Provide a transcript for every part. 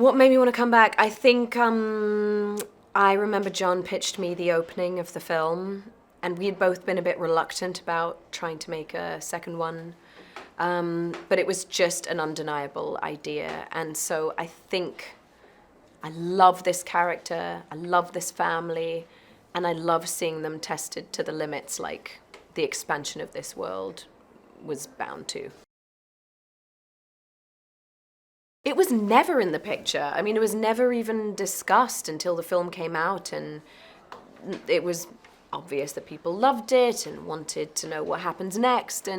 What made me want to come back? I think I remember John pitched me the opening of the film, and we had both been a bit reluctant about trying to make a second one. But it was just an undeniable idea. And so I think I love this character, I love this family, and I love seeing them tested to the limits like the expansion of this world was bound to. It was never in the picture. I mean, it was never even discussed until the film came out, and it was obvious that people loved it and wanted to know what happens next.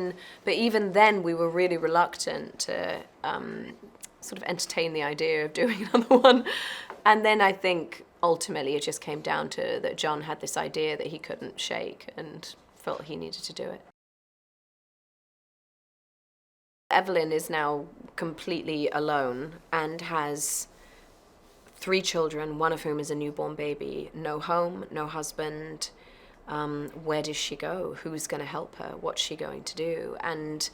But even then, we were really reluctant to sort of entertain the idea of doing another one. And then I think ultimately it just came down to that John had this idea that he couldn't shake and felt he needed to do it. Evelyn is now completely alone and has 3 children, one of whom is a newborn baby, no home, no husband. Where does she go? Who's going to help her? What's she going to do? And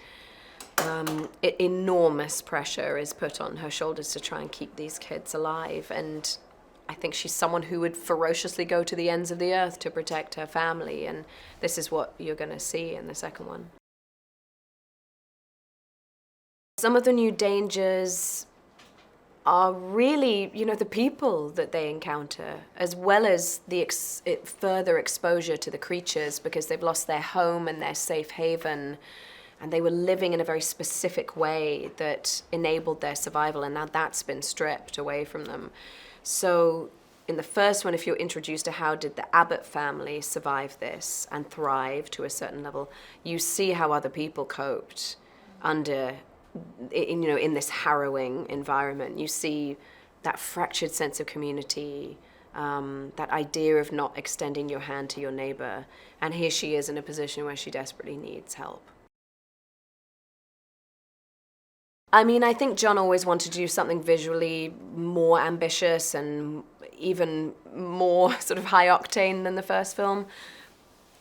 enormous pressure is put on her shoulders to try and keep these kids alive. And I think she's someone who would ferociously go to the ends of the earth to protect her family. And this is what you're going to see in the second one. Some of the new dangers are really, the people that they encounter, as well as the further exposure to the creatures, because they've lost their home and their safe haven, and they were living in a very specific way that enabled their survival, and now that's been stripped away from them. So in the first one, if you're introduced to how did the Abbott family survive this and thrive to a certain level, you see how other people coped under in this harrowing environment. You see that fractured sense of community, that idea of not extending your hand to your neighbor. And here she is in a position where she desperately needs help. I mean, I think John always wanted to do something visually more ambitious and even more sort of high octane than the first film.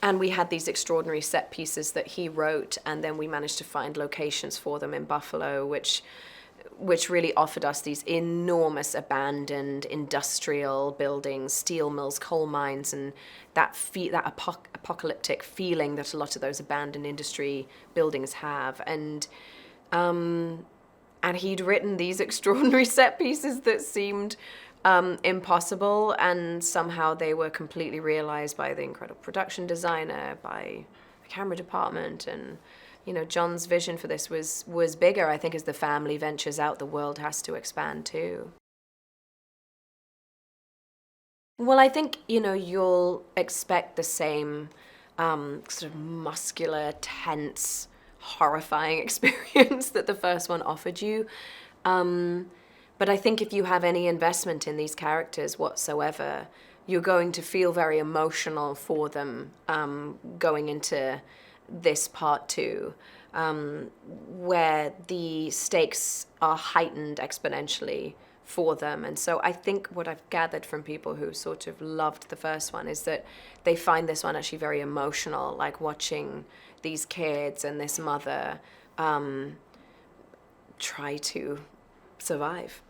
And we had these extraordinary set pieces that he wrote, and then we managed to find locations for them in Buffalo, which really offered us these enormous abandoned industrial buildings, steel mills, coal mines, and that apocalyptic feeling that a lot of those abandoned industry buildings have. And he'd written these extraordinary set pieces that seemed impossible, and somehow they were completely realized by the incredible production designer, by the camera department. And John's vision for this was bigger. I think as the family ventures out, the world has to expand too. Well, I think you'll expect the same sort of muscular, tense, horrifying experience that the first one offered you. But I think if you have any investment in these characters whatsoever, you're going to feel very emotional for them going into this part 2, where the stakes are heightened exponentially for them. And so I think what I've gathered from people who sort of loved the first one is that they find this one actually very emotional, like watching these kids and this mother try to survive.